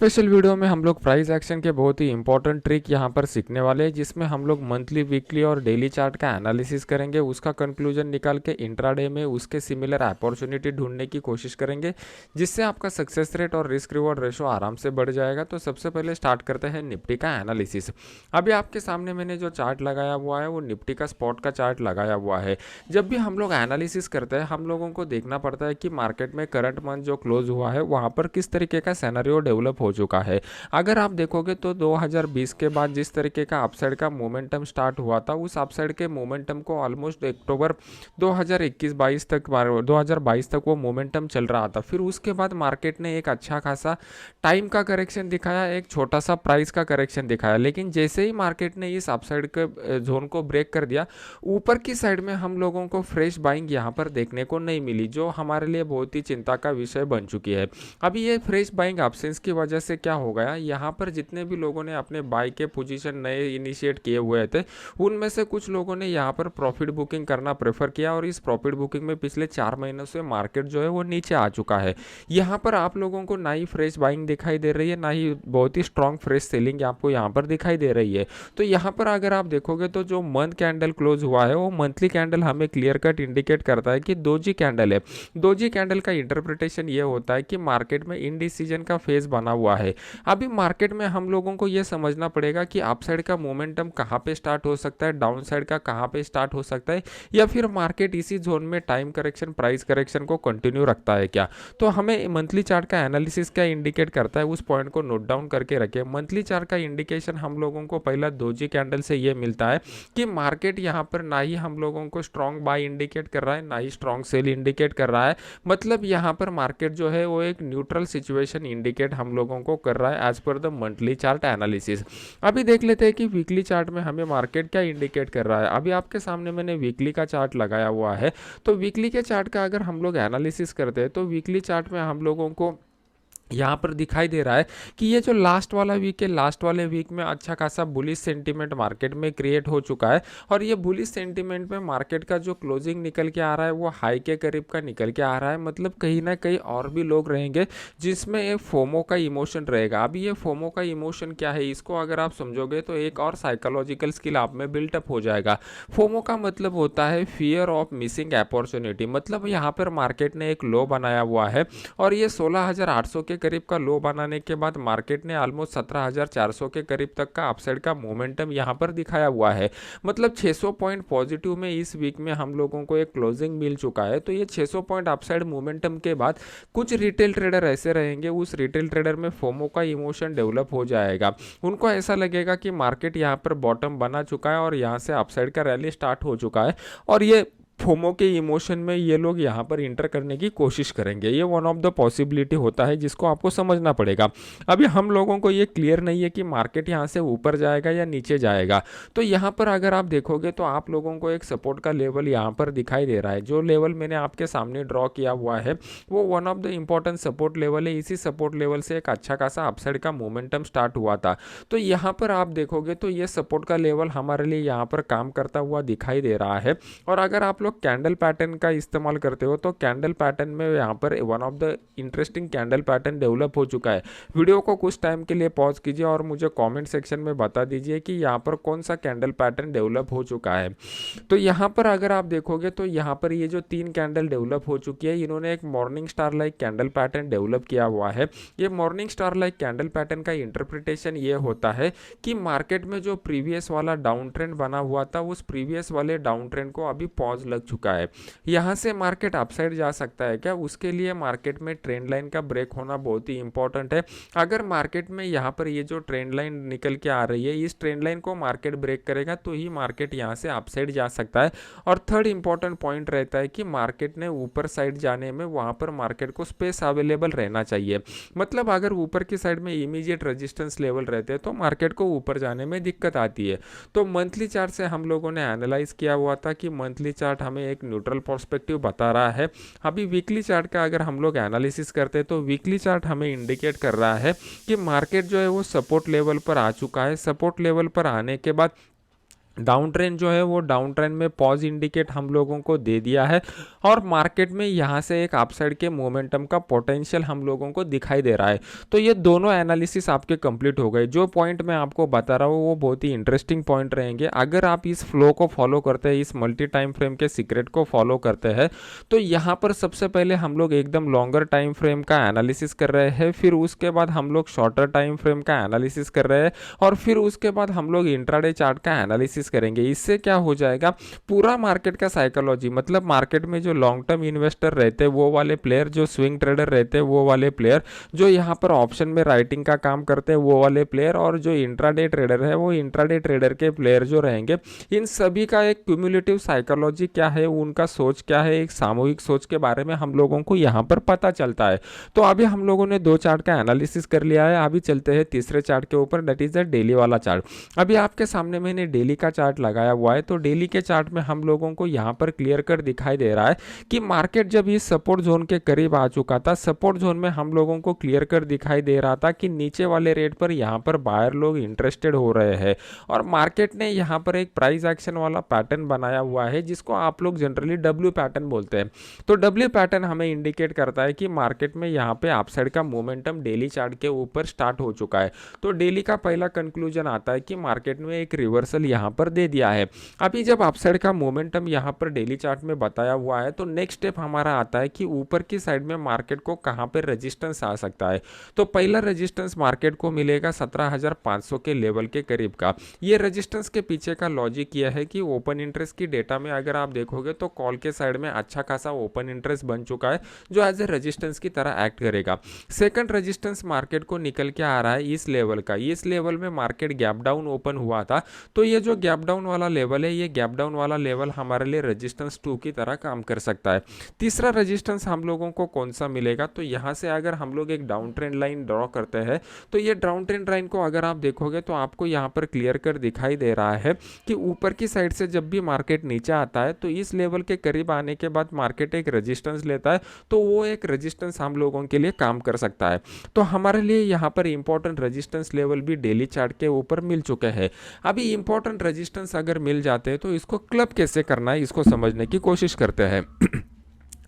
Special video में हम लोग प्राइस एक्शन के बहुत ही इंपॉर्टेंट ट्रिक यहाँ पर सीखने वाले हैं, जिसमें हम लोग मंथली, वीकली और डेली चार्ट का एनालिसिस करेंगे, उसका कंक्लूजन निकाल के इंट्राडे में उसके सिमिलर अपॉर्चुनिटी ढूंढने की कोशिश करेंगे, जिससे आपका सक्सेस रेट और रिस्क रिवॉर्ड रेशो आराम से बढ़ जाएगा। तो सबसे पहले स्टार्ट करते हैं निफ्टी का एनालिसिस। अभी आपके सामने मैंने जो चार्ट लगाया हुआ है वो निफ्टी का स्पॉट का चार्ट लगाया हुआ है। जब भी हम लोग एनालिसिस करते हैं, हम लोगों को देखना पड़ता है कि मार्केट में करंट मंथ जो क्लोज हुआ है वहाँ पर किस तरीके का सिनेरियो डेवलप हो चुका है। अगर आप देखोगे तो 2020 के बाद जिस तरीके का अपसाइड का मोमेंटम स्टार्ट हुआ था, उस अपसाइड के मोमेंटम को ऑलमोस्ट अक्टूबर 2021-22 तक 2022 तक वो मोमेंटम चल रहा था। फिर उसके बाद मार्केट ने एक अच्छा खासा टाइम का करेक्शन दिखाया, एक छोटा सा प्राइस का करेक्शन दिखाया, लेकिन जैसे ही मार्केट ने इस अपसाइड के जोन को ब्रेक कर दिया, ऊपर की साइड में हम लोगों को फ्रेश बाइंग यहाँ पर देखने को नहीं मिली, जो हमारे लिए बहुत ही चिंता का विषय बन चुकी है। अभी ये फ्रेश बाइंग एब्सेंस की वजह से क्या हो गया, यहाँ पर जितने भी लोगों ने अपने बाई के पोजीशन नए इनिशिएट किए हुए थे, उनमें से कुछ लोगों ने यहाँ पर प्रॉफिट बुकिंग करना प्रेफर किया, और इस प्रॉफिट बुकिंग में पिछले 4 महीनों से मार्केट जो है वो नीचे आ चुका है। यहाँ पर आप लोगों को ना ही फ्रेश बाइंग दिखाई दे रही है, ना ही बहुत ही स्ट्रॉन्ग फ्रेश सेलिंग आपको यहाँ पर दिखाई दे रही है। तो यहाँ पर अगर आप देखोगे तो जो मंथ कैंडल क्लोज हुआ है वो मंथली कैंडल हमें क्लियर कट इंडिकेट करता है कि दोजी कैंडल है। दोजी कैंडल का इंटरप्रिटेशन ये होता है कि मार्केट में इनडिसीजन का फेज बना हुआ है। अभी मार्केट में हम लोगों को ये समझना पड़ेगा कि अपसाइड का मोमेंटम कहाँ पे स्टार्ट हो सकता है, डाउन साइड का कहाँ पे स्टार्ट हो सकता है, या फिर मार्केट इसी जोन में टाइम करेक्शन, प्राइस करेक्शन को कंटिन्यू रखता है क्या। तो हमें मंथली चार्ट का एनालिसिस क्या इंडिकेट करता है, उस पॉइंट को नोट डाउन करके रखें। मंथली चार्ट का इंडिकेशन हम लोगों को पहला दोजी कैंडल से ये मिलता है कि मार्केट यहाँ पर ना ही हम लोगों को स्ट्रॉन्ग बाय इंडिकेट कर रहा है, ना ही स्ट्रॉन्ग सेल इंडिकेट कर रहा है। मतलब यहाँ पर मार्केट जो है वो एक न्यूट्रल सिचुएशन इंडिकेट हम लोगों को कर रहा है as per the monthly chart analysis. अभी देख लेते हैं कि वीकली चार्ट में हमें मार्केट क्या इंडिकेट कर रहा है। अभी आपके सामने मैंने वीकली का चार्ट लगाया हुआ है। तो वीकली के चार्ट का अगर हम लोग एनालिसिस करते हैं तो वीकली चार्ट में हम लोगों को यहाँ पर दिखाई दे रहा है कि ये जो लास्ट वाला वीक है, लास्ट वाले वीक में अच्छा खासा बुलिश सेंटीमेंट मार्केट में क्रिएट हो चुका है, और ये बुलिश सेंटीमेंट में मार्केट का जो क्लोजिंग निकल के आ रहा है वो हाई के करीब का निकल के आ रहा है। मतलब कहीं ना कहीं और भी लोग रहेंगे जिसमें एक फोमो का इमोशन रहेगा। अभी ये फोमो का इमोशन क्या है, इसको अगर आप समझोगे तो एक और साइकोलॉजिकल स्किल आप में बिल्टअप हो जाएगा। फोमो का मतलब होता है फियर ऑफ मिसिंग अपॉर्चुनिटी। मतलब यहाँ पर मार्केट ने एक लो बनाया हुआ है, और ये 16,800 के करीब का लो बनाने के बाद मार्केट ने ऑलमोस्ट 17,400 के करीब तक का अपसाइड का मोमेंटम यहाँ पर दिखाया हुआ है। मतलब 600 पॉइंट पॉजिटिव में इस वीक में हम लोगों को एक क्लोजिंग मिल चुका है। तो ये 600 पॉइंट अपसाइड मोमेंटम के बाद कुछ रिटेल ट्रेडर ऐसे रहेंगे, उस रिटेल ट्रेडर में फोमो का इमोशन डेवलप हो जाएगा। उनको ऐसा लगेगा कि मार्केट यहाँ पर बॉटम बना चुका है और यहाँ से अपसाइड का रैली स्टार्ट हो चुका है, और ये फोमो के इमोशन में ये लोग यहाँ पर इंटर करने की कोशिश करेंगे। ये वन ऑफ द पॉसिबिलिटी होता है जिसको आपको समझना पड़ेगा। अभी हम लोगों को ये क्लियर नहीं है कि मार्केट यहाँ से ऊपर जाएगा या नीचे जाएगा। तो यहाँ पर अगर आप देखोगे तो आप लोगों को एक सपोर्ट का लेवल यहाँ पर दिखाई दे रहा है। जो लेवल मैंने आपके सामने ड्रॉ किया हुआ है वो one of the important support level है। इसी सपोर्ट लेवल से एक अच्छा खासा अपसाइड का मोमेंटम स्टार्ट हुआ था। तो यहाँ पर आप देखोगे तो ये सपोर्ट का लेवल हमारे लिए यहाँ पर काम करता हुआ दिखाई दे रहा है। और अगर आप लोग कैंडल पैटर्न का इस्तेमाल करते हो तो कैंडल पैटर्न में यहाँ पर one of the interesting candle pattern develop हो चुका है। वीडियो को कुछ टाइम के लिए पॉज कीजिए और मुझे कमेंट सेक्शन में बता दीजिए कि यहाँ पर कौन सा कैंडल पैटर्न डेवलप हो चुका है। तो यहाँ पर अगर आप देखोगे तो यहाँ पर ये जो 3 कैंडल डेवलप हो चुकी है, इन्होंने एक morning star like candle pattern develop किया हुआ है। ये morning star like candle pattern का इंटरप्रिटेशन ये होता है कि मार्केट में जो प्रीवियस वाला डाउन ट्रेंड बना हुआ था, उस प्रीवियस वाले डाउन ट्रेंड को अभी पॉज लग चुका है। यहाँ से मार्केट अपसाइड जा सकता है क्या, उसके लिए मार्केट में ट्रेंड लाइन का ब्रेक होना बहुत ही इंपॉर्टेंट है। अगर मार्केट में यहाँ पर ये जो ट्रेंड लाइन निकल के आ रही है, इस ट्रेंड लाइन को मार्केट ब्रेक करेगा तो ही मार्केट यहाँ से अपसाइड जा सकता है। और थर्ड इंपॉर्टेंट पॉइंट रहता है कि मार्केट ने ऊपर साइड जाने में वहाँ पर मार्केट को स्पेस अवेलेबल रहना चाहिए। मतलब अगर ऊपर की साइड में इमीडिएट रेजिस्टेंस लेवल रहते हैं तो मार्केट को ऊपर जाने में दिक्कत आती है। तो मंथली चार्ट से हम लोगों ने एनालाइज किया हुआ था कि मंथली चार्ट हमें एक न्यूट्रल पर्सपेक्टिव बता रहा है। अभी वीकली चार्ट का अगर हम लोग एनालिसिस करते हैं तो वीकली चार्ट हमें इंडिकेट कर रहा है कि मार्केट जो है वो सपोर्ट लेवल पर आ चुका है। सपोर्ट लेवल पर आने के बाद डाउन ट्रेंड जो है वो डाउन ट्रेंड में पॉज इंडिकेट हम लोगों को दे दिया है और मार्केट में यहाँ से एक अपसाइड के मोमेंटम का पोटेंशियल हम लोगों को दिखाई दे रहा है। तो ये दोनों एनालिसिस आपके कंप्लीट हो गए। जो पॉइंट मैं आपको बता रहा हूँ वो बहुत ही इंटरेस्टिंग पॉइंट रहेंगे। अगर आप इस फ्लो को फॉलो करते हैं, इस मल्टी टाइम फ्रेम के सीक्रेट को फॉलो करते हैं, तो यहाँ पर सबसे पहले हम लोग एकदम लॉन्गर टाइम फ्रेम का एनालिसिस कर रहे हैं, फिर उसके बाद हम लोग शॉर्टर टाइम फ्रेम का एनालिसिस कर रहे हैं और फिर उसके बाद हम लोग इंट्राडे चार्ट का एनालिसिस करेंगे। इससे क्या हो जाएगा, पूरा मार्केट का साइकोलॉजी, मतलब मार्केट में जो लॉन्ग टर्म इन्वेस्टर रहते हैं वो वाले प्लेयर, जो स्विंग ट्रेडर रहते हैं वो वाले प्लेयर, जो यहाँ पर ऑप्शन में राइटिंग का काम करते हैं वो वाले प्लेयर, और जो इंट्राडे ट्रेडर है वो इंट्राडे ट्रेडर के प्लेयर जो रहेंगे, इन सभी का एक क्यूमुलेटिव साइकोलॉजी क्या है, उनका सोच क्या है, एक सामूहिक सोच के बारे में हम लोगों को यहाँ पर पता चलता है। तो अभी हम लोगों ने दो चार्ट का एनालिसिस कर लिया है, अभी चलते हैं तीसरे चार्ट के ऊपर, दैट इज द डेली वाला चार्ट। अभी आपके सामने मैंने डेली का चार्ट लगाया हुआ है। तो डेली के चार्ट में हम लोगों को यहाँ पर क्लियर कर दिखाई दे रहा है कि मार्केट जब इस सपोर्ट जोन के करीब आ चुका था, सपोर्ट जोन में हम लोगों को क्लियर कर दिखाई दे रहा था कि नीचे वाले रेट पर यहाँ पर बायर लोग इंटरेस्टेड हो रहे हैं और मार्केट ने यहाँ पर एक प्राइस एक्शन वाला पैटर्न बनाया हुआ है जिसको आप लोग जनरली डब्ल्यू पैटर्न बोलते हैं। तो डब्ल्यू पैटर्न हमें इंडिकेट करता है कि मार्केट में यहाँ पे अपसाइड का मोमेंटम डेली चार्ट के ऊपर स्टार्ट हो चुका है। तो डेली का पहला कंक्लूजन आता है कि मार्केट में एक रिवर्सल यहाँ पर दे दिया है। अभी जब अपसाइड का मोमेंटम यहाँ पर डेली चार्ट में बताया हुआ है तो नेक्स्ट स्टेप हमारा आता है कि ऊपर की साइड में मार्केट को कहाँ पर रेजिस्टेंस आ सकता है। तो पहला रेजिस्टेंस मार्केट को मिलेगा 17,500 के लेवल के करीब का। ये रेजिस्टेंस के पीछे का लॉजिक यह है कि ओपन इंटरेस्ट की डेटा में अगर आप देखोगे तो कॉल के साइड में अच्छा खासा ओपन इंटरेस्ट बन चुका है जो एज ए रेजिस्टेंस की तरह एक्ट करेगा। सेकंड रेजिस्टेंस मार्केट को निकल के आ रहा है इस लेवल का। इस लेवल में मार्केट गैप डाउन ओपन हुआ था, तो ये जो गैप डाउन वाला लेवल है, ये गैप डाउन वाला लेवल हमारे लिए रेजिस्टेंस 2 की तरह काम कर सकता है। तीसरा रेजिस्टेंस हम लोगों को कौन सा मिलेगा, तो यहाँ से अगर हम लोग एक डाउन ट्रेंड लाइन ड्रॉ करते हैं तो ये डाउन ट्रेंड लाइन को अगर आप देखोगे तो आपको यहाँ पर क्लियर कर दिखाई दे रहा है कि ऊपर की साइड से जब भी मार्केट नीचे आता है तो इस लेवल के करीब आने के बाद मार्केट एक रेजिस्टेंस लेता है, तो वो एक रेजिस्टेंस हम लोगों के लिए काम कर सकता है। तो हमारे लिए यहाँ पर इंपॉर्टेंट रेजिस्टेंस लेवल भी डेली चार्ट के ऊपर मिल चुके हैं। अभी इंपॉर्टेंट रेजिस्टेंस अगर मिल जाते हैं तो इसको क्लब कैसे करना है इसको समझने की कोशिश करते हैं।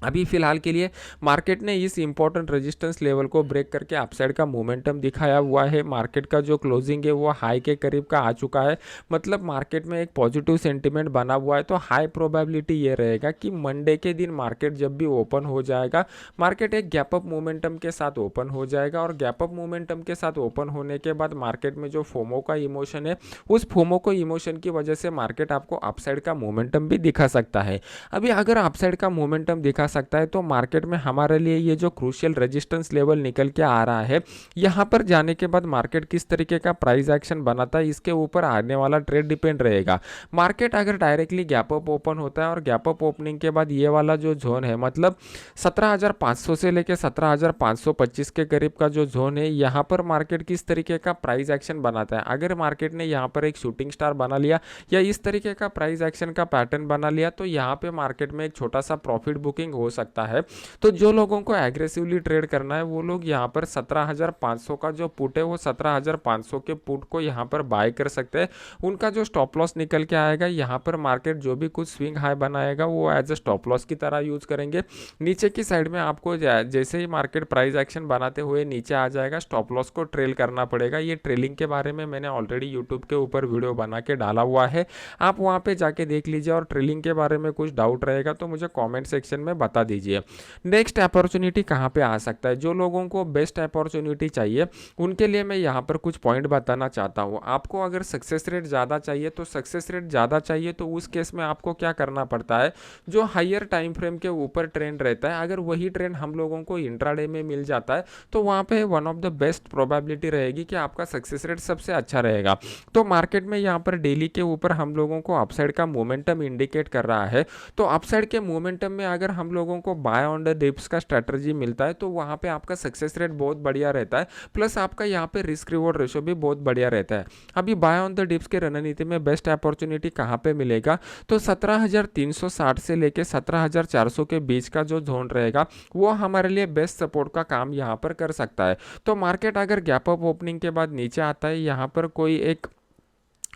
अभी फिलहाल के लिए मार्केट ने इस इंपॉर्टेंट रेजिस्टेंस लेवल को ब्रेक करके अपसाइड का मोमेंटम दिखाया हुआ है। मार्केट का जो क्लोजिंग है वो हाई के करीब का आ चुका है, मतलब मार्केट में एक पॉजिटिव सेंटीमेंट बना हुआ है। तो हाई प्रोबेबिलिटी ये रहेगा कि मंडे के दिन मार्केट जब भी ओपन हो जाएगा, मार्केट एक गैप अप मोमेंटम के साथ ओपन हो जाएगा और गैप अप मोमेंटम के साथ ओपन होने के बाद मार्केट में जो फोमो का इमोशन है, उस फोमो को इमोशन की वजह से मार्केट आपको अपसाइड का मोमेंटम भी दिखा सकता है। अभी अगर अपसाइड का मोमेंटम दिखा सकता है तो मार्केट में हमारे लिए ये जो क्रूशियल रेजिस्टेंस लेवल निकल के आ रहा है, यहाँ पर जाने के बाद मार्केट किस तरीके का प्राइस एक्शन बनाता है इसके ऊपर आने वाला ट्रेड डिपेंड रहेगा। मार्केट अगर डायरेक्टली गैप अप ओपन होता है और गैप अप ओपनिंग के बाद ये वाला जो जोन है, मतलब 17,500 से लेके 17,525 के करीब का जो जोन है, यहाँ पर मार्केट किस तरीके का प्राइस एक्शन बनाता है। अगर मार्केट ने यहाँ पर एक शूटिंग स्टार बना लिया या इस तरीके का प्राइस एक्शन का पैटर्न बना लिया तो यहाँ पे मार्केट में एक छोटा सा प्रॉफिट बुकिंग हो सकता है। तो जो लोगों को एग्रेसिवली ट्रेड करना है वो लोग यहाँ पर 17,500 का जो पुट है वो 17,500 के पुट को यहाँ पर बाय कर सकते हैं। उनका जो स्टॉप लॉस निकल के आएगा, यहाँ पर मार्केट जो भी कुछ स्विंग हाई बनाएगा वो एज ए स्टॉप लॉस की तरह यूज करेंगे। नीचे की साइड में आपको जैसे ही मार्केट प्राइस एक्शन बनाते हुए नीचे आ जाएगा, स्टॉप लॉस को ट्रेल करना पड़ेगा। ये ट्रेलिंग के बारे में मैंने ऑलरेडी यूट्यूब के ऊपर वीडियो बना के डाला हुआ है, आप वहाँ पे जाके देख लीजिए। और ट्रेलिंग के बारे में कुछ डाउट रहेगा तो मुझे कमेंट सेक्शन में बता दीजिए। नेक्स्ट अपॉर्चुनिटी कहाँ पे आ सकता है, जो लोगों को बेस्ट अपॉर्चुनिटी चाहिए उनके लिए मैं यहाँ पर कुछ पॉइंट बताना चाहता हूँ। आपको अगर सक्सेस रेट ज़्यादा चाहिए तो सक्सेस रेट ज़्यादा चाहिए तो उस केस में आपको क्या करना पड़ता है, जो हायर टाइम फ्रेम के ऊपर ट्रेंड रहता है, अगर वही ट्रेंड हम लोगों को इंट्राडे में मिल जाता है तो वहाँ पे one of the best probability रहेगी कि आपका सक्सेस रेट सबसे अच्छा रहेगा। तो मार्केट में यहाँ पर डेली के ऊपर हम लोगों को अपसाइड का मोमेंटम इंडिकेट कर रहा है। तो अपसाइड के मोमेंटम में अगर हम लोगों को बाय ऑन द डिप्स का स्ट्रेटजी मिलता है तो वहाँ पे आपका सक्सेस रेट बहुत बढ़िया रहता है, प्लस आपका यहाँ पे रिस्क रिवॉर्ड रेशो भी बहुत बढ़िया रहता है। अभी बाय ऑन द डिप्स के रणनीति में बेस्ट अपॉर्चुनिटी कहाँ पे मिलेगा, तो 17,360 से लेके 17,400 के बीच का जो जोन रहेगा वो हमारे लिए बेस्ट सपोर्ट का काम यहाँ पर कर सकता है। तो मार्केट अगर गैप अप ओपनिंग के बाद नीचे आता है, यहाँ पर कोई एक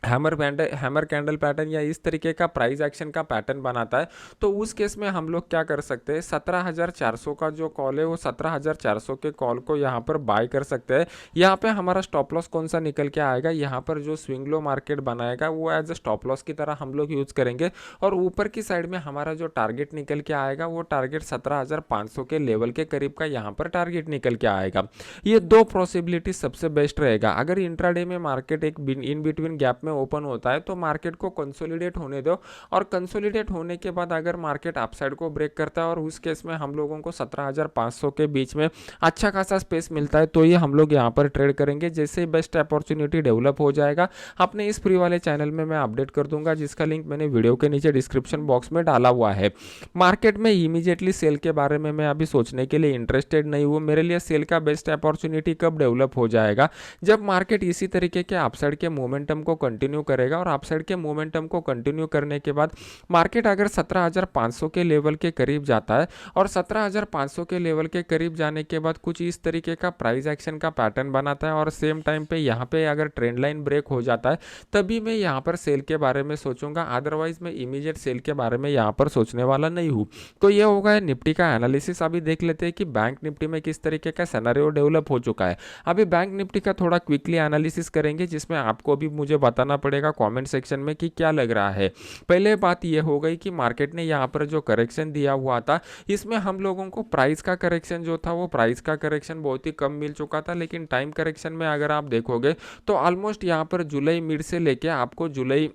हैमर कैंडल पैटर्न या इस तरीके का प्राइस एक्शन का पैटर्न बनाता है, तो उस केस में हम लोग क्या कर सकते हैं, 17,400 का जो कॉल है वो 17,400 के कॉल को यहाँ पर बाय कर सकते हैं। यहाँ पे हमारा स्टॉप लॉस कौन सा निकल के आएगा, यहाँ पर जो स्विंग लो मार्केट बनाएगा वो एज अ स्टॉप लॉस की तरह हम लोग यूज करेंगे। और ऊपर की साइड में हमारा जो टारगेट निकल के आएगा वो टारगेट 17,500 के लेवल के करीब का यहाँ पर टारगेट निकल के आएगा। ये दो पॉसिबिलिटी सबसे बेस्ट रहेगा। अगर इंट्राडे में मार्केट एक इन बिटवीन गैप में ओपन होता है तो मार्केट को कंसोलिडेट होने दो, और कंसोलिडेट होने के बाद अगर मार्केट अपसाइड को ब्रेक करता है और उस केस में हम लोगों को 17,500 के बीच में अच्छा खासा स्पेस मिलता है, तो ये हम लोग यहाँ पर ट्रेड करेंगे। जैसे ही बेस्ट अपॉर्चुनिटी डेवलप हो जाएगा अपने इस फ्री वाले चैनल में मैं अपडेट कर दूंगा, जिसका लिंक मैंने वीडियो के नीचे डिस्क्रिप्शन बॉक्स में डाला हुआ है। मार्केट में इमीडिएटली सेल के बारे में मैं अभी सोचने के लिए इंटरेस्टेड नहीं हूँ। मेरे लिए सेल का बेस्ट अपॉर्चुनिटी कब डेवलप हो जाएगा, जब मार्केट इसी तरीके के अपसाइड के मोमेंटम को कंटिन्यू करेगा, और अपसाइड के मोमेंटम को कंटिन्यू करने के बाद मार्केट अगर 17,500 के लेवल के करीब जाता है, और 17,500 के लेवल के करीब जाने के बाद कुछ इस तरीके का प्राइस एक्शन का पैटर्न बनाता है, और सेम टाइम पे यहाँ पे अगर ट्रेंड लाइन ब्रेक हो जाता है तभी मैं यहाँ पर सेल के बारे में सोचूंगा, अदरवाइज मैं इमीडिएट सेल के बारे में यहाँ पर सोचने वाला नहीं हूँ। तो ये होगा निफ्टी का एनालिसिस। अभी देख लेते हैं कि बैंक निफ्टी में किस तरीके का सिनेरियो डेवलप हो चुका है। अभी बैंक निफ्टी का थोड़ा क्विकली एनालिसिस करेंगे, जिसमें आपको भी मुझे बताना पड़ेगा कमेंट सेक्शन में कि क्या लग रहा है। पहले बात यह हो गई कि मार्केट ने यहाँ पर जो करेक्शन दिया हुआ था, इसमें हम लोगों को प्राइस का करेक्शन जो था वो प्राइस का करेक्शन बहुत ही कम मिल चुका था, लेकिन टाइम करेक्शन में अगर आप देखोगे तो ऑलमोस्ट यहाँ पर जुलाई मिड से लेके आपको जुलाई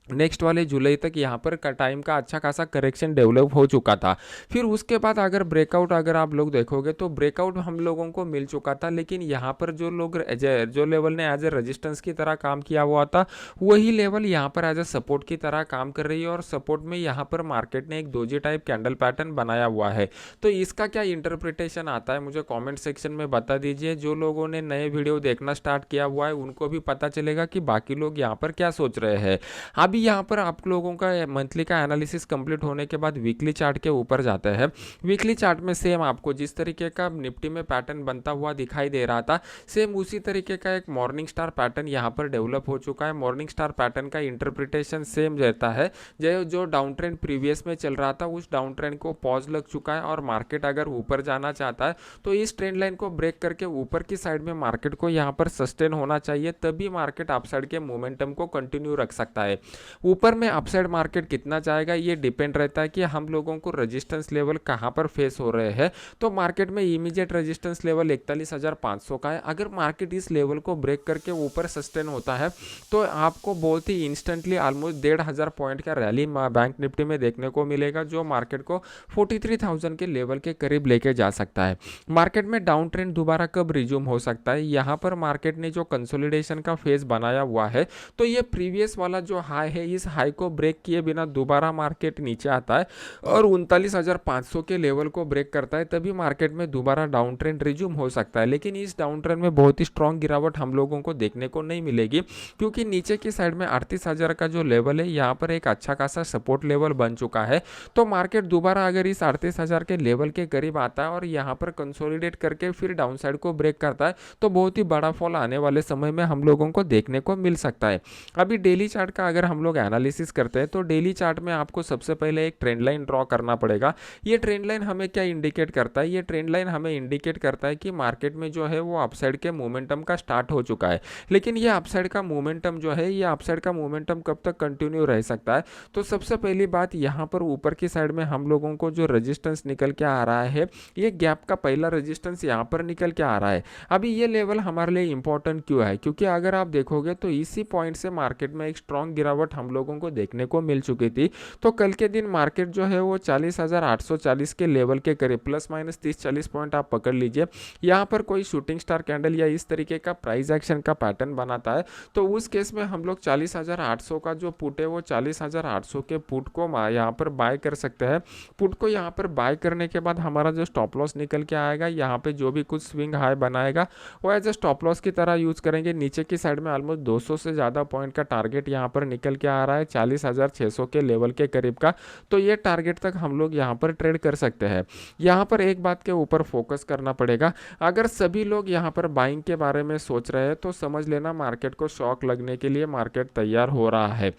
नेक्स्ट वाले जुलाई तक यहाँ पर टाइम का अच्छा खासा करेक्शन डेवलप हो चुका था। फिर उसके बाद अगर ब्रेकआउट अगर आप लोग देखोगे तो ब्रेकआउट हम लोगों को मिल चुका था, लेकिन यहाँ पर जो लोग जो लेवल ने एज ए रेजिस्टेंस की तरह काम किया हुआ था वही लेवल यहाँ पर एज ए सपोर्ट की तरह काम कर रही है, और सपोर्ट में यहाँ पर मार्केट ने एक डोजी टाइप कैंडल पैटर्न बनाया हुआ है। तो इसका क्या इंटरप्रिटेशन आता है मुझे कॉमेंट सेक्शन में बता दीजिए। जो लोगों ने नए वीडियो देखना स्टार्ट किया हुआ है उनको भी पता चलेगा कि बाकी लोग यहाँ पर क्या सोच रहे हैं। अभी यहाँ पर आप लोगों का मंथली का एनालिसिस कंप्लीट होने के बाद वीकली चार्ट के ऊपर जाते हैं। वीकली चार्ट में सेम आपको जिस तरीके का निफ्टी में पैटर्न बनता हुआ दिखाई दे रहा था, सेम उसी तरीके का एक मॉर्निंग स्टार पैटर्न यहाँ पर डेवलप हो चुका है। मॉर्निंग स्टार पैटर्न का इंटरप्रिटेशन सेम रहता है, जो डाउन ट्रेंड प्रीवियस में चल रहा था उस डाउन ट्रेंड को पॉज लग चुका है, और मार्केट अगर ऊपर जाना चाहता है तो इस ट्रेंड लाइन को ब्रेक करके ऊपर की साइड में मार्केट को यहाँ पर सस्टेन होना चाहिए, तभी मार्केट अपसाइड के मोमेंटम को कंटिन्यू रख सकता है। ऊपर में अपसाइड मार्केट कितना जाएगा ये डिपेंड रहता है कि हम लोगों को रेजिस्टेंस लेवल कहां पर फेस हो रहे हैं। तो मार्केट में इमीडिएट रेजिस्टेंस लेवल 41,500 का है। अगर मार्केट इस लेवल को ब्रेक करके ऊपर सस्टेन होता है तो आपको बहुत ही इंस्टेंटली ऑलमोस्ट 1,500 पॉइंट का रैली बैंक निफ्टी में देखने को मिलेगा, जो मार्केट को 43,000 के लेवल के करीब लेके जा सकता है। मार्केट में डाउन ट्रेंड दोबारा कब रिज्यूम हो सकता है, यहाँ पर मार्केट ने जो कंसोलिडेशन का फेज बनाया हुआ है, तो ये प्रीवियस वाला जो हाई है इस हाई को ब्रेक किए बिना दोबारा मार्केट नीचे आता है और 39,500 के लेवल को ब्रेक करता है, तभी मार्केट में दोबारा डाउन ट्रेंड रिज्यूम हो सकता है। लेकिन इस डाउन ट्रेंड में बहुत ही स्ट्रॉन्ग गिरावट हम लोगों को देखने को नहीं मिलेगी, क्योंकि नीचे की साइड में 38,000 का जो लेवल है यहाँ पर एक अच्छा खासा सपोर्ट लेवल बन चुका है। तो मार्केट दोबारा अगर इस 38,000 के लेवल के करीब आता है और यहाँ पर कंसोलिडेट करके फिर डाउन साइड को ब्रेक करता है, तो बहुत ही बड़ा फॉल आने वाले समय में हम लोगों को देखने को मिल सकता है। अभी डेली चार्ट का अगर हम लोग एनालिसिस करते हैं तो डेली चार्ट में आपको सबसे पहले एक ट्रेंड लाइन ड्रॉ करना पड़ेगा। ये ट्रेंड लाइन हमें क्या इंडिकेट करता है, ये ट्रेंड लाइन हमें इंडिकेट करता है कि मार्केट में जो है वो अपसाइड के मोमेंटम का स्टार्ट हो चुका है। लेकिन ये अपसाइड का मोमेंटम जो है, ये अपसाइड का मोमेंटम कब तक कंटिन्यू रह सकता है। तो सबसे पहली बात, यहाँ पर ऊपर की साइड में हम लोगों को जो रेजिस्टेंस निकल के आ रहा है, ये गैप का पहला रेजिस्टेंस यहाँ पर निकल के आ रहा है। अभी ये लेवल हमारे लिए इंपॉर्टेंट क्यों है, क्योंकि अगर आप देखोगे तो इसी पॉइंट से मार्केट में एक स्ट्रॉन्ग गिरावट हम लोगों को देखने को मिल चुकी थी। तो कल के दिन मार्केट जो है वो 40,840 के लेवल के करीब प्लस माइनस 30-40 पॉइंट आप पकड़ लीजिए। यहाँ पर कोई शूटिंग स्टार कैंडल या इस तरीके का प्राइस एक्शन का पैटर्न बनाता है, तो उस केस में हम लोग 40,800 का जो पुट है वो 40,800 के पुट को यहाँ पर बाय कर सकते हैं। पुट को यहाँ पर बाय करने के बाद हमारा जो स्टॉप लॉस निकल के आएगा, यहाँ पे जो भी कुछ स्विंग हाई बनाएगा वो एज ए स्टॉप लॉस की तरह यूज करेंगे। नीचे की साइड में ऑलमोस्ट 200 से ज़्यादा पॉइंट का टारगेट यहाँ पर निकल क्या आ रहा है 40,600 के लेवल के करीब का। तो ये टारगेट तक हम लोग यहाँ पर ट्रेड कर सकते हैं। यहाँ पर एक बात के ऊपर फोकस करना पड़ेगा, अगर सभी लोग यहाँ पर बाइंग के बारे में सोच रहे हैं तो समझ लेना मार्केट को शॉक लगने के लिए मार्केट तैयार हो रहा है।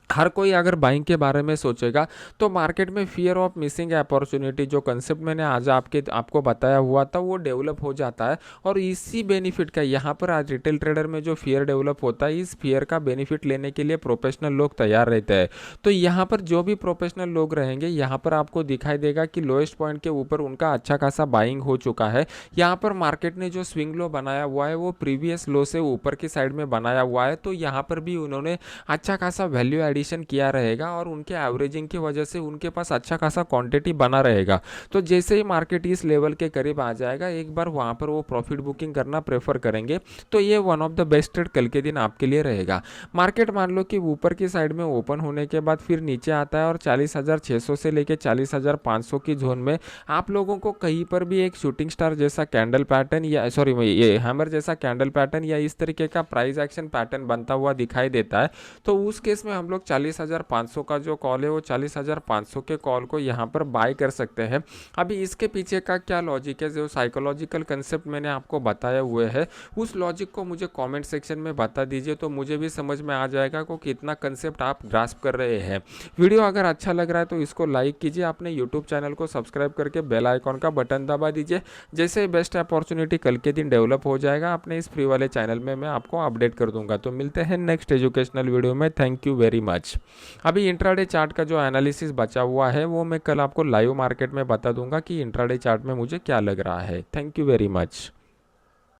हर कोई अगर बाइंग के बारे में सोचेगा तो मार्केट में फियर ऑफ मिसिंग अपॉर्चुनिटी जो कंसेप्ट मैंने आज आपको बताया हुआ था वो डेवलप हो जाता है। और इसी बेनिफिट का यहाँ पर आज रिटेल ट्रेडर में जो फियर डेवलप होता है, इस फियर का बेनिफिट लेने के लिए प्रोफेशनल लोग तैयार रहते हैं। तो यहाँ पर जो भी प्रोफेशनल लोग रहेंगे, यहाँ पर आपको दिखाई देगा कि लोएस्ट पॉइंट के ऊपर उनका अच्छा खासा बाइंग हो चुका है। यहाँ पर मार्केट ने जो स्विंग लो बनाया हुआ है वो प्रीवियस लो से ऊपर की साइड में बनाया हुआ है। तो यहाँ पर भी उन्होंने अच्छा खासा वैल्यू एडिशन किया रहेगा और उनके एवरेजिंग की वजह से उनके पास अच्छा खासा क्वांटिटी बना रहेगा। तो जैसे ही मार्केट इस लेवल के करीब आ जाएगा, एक बार वहां पर वो प्रॉफिट बुकिंग करना प्रेफर करेंगे। तो ये one of the best trade कल के दिन आपके लिए रहेगा। मार्केट मान लो कि ऊपर की साइड में ओपन होने के बाद फिर नीचे आता है और 40,600 से लेके 40,500 की जोन में आप लोगों को कहीं पर भी एक शूटिंग स्टार जैसा कैंडल पैटर्न या सॉरी ये हैमर जैसा कैंडल पैटर्न या इस तरीके का प्राइस एक्शन पैटर्न बनता हुआ दिखाई देता है। तो उस केस में हम लोग 40,500 का जो कॉल है वो 40,500 के कॉल को यहाँ पर बाय कर सकते हैं। अभी इसके पीछे का क्या लॉजिक है, जो साइकोलॉजिकल कंसेप्ट मैंने आपको बताया हुए है, उस लॉजिक को मुझे कमेंट सेक्शन में बता दीजिए तो मुझे भी समझ में आ जाएगा को कितना कंसेप्ट आप ग्रास्प कर रहे हैं। वीडियो अगर अच्छा लग रहा है तो इसको लाइक कीजिए, अपने यूट्यूब चैनल को सब्सक्राइब करके बेल आइकॉन का बटन दबा दीजिए। जैसे ही बेस्ट अपॉर्चुनिटी कल के दिन डेवलप हो जाएगा अपने इस फ्री वाले चैनल में मैं आपको अपडेट कर दूंगा। तो मिलते हैं नेक्स्ट एजुकेशनल वीडियो में। Thank you very much. अभी इंट्राडे चार्ट का जो एनालिसिस बचा हुआ है वो मैं कल आपको लाइव मार्केट में बता दूंगा कि इंट्राडे चार्ट में मुझे क्या लग रहा है। Thank you very much.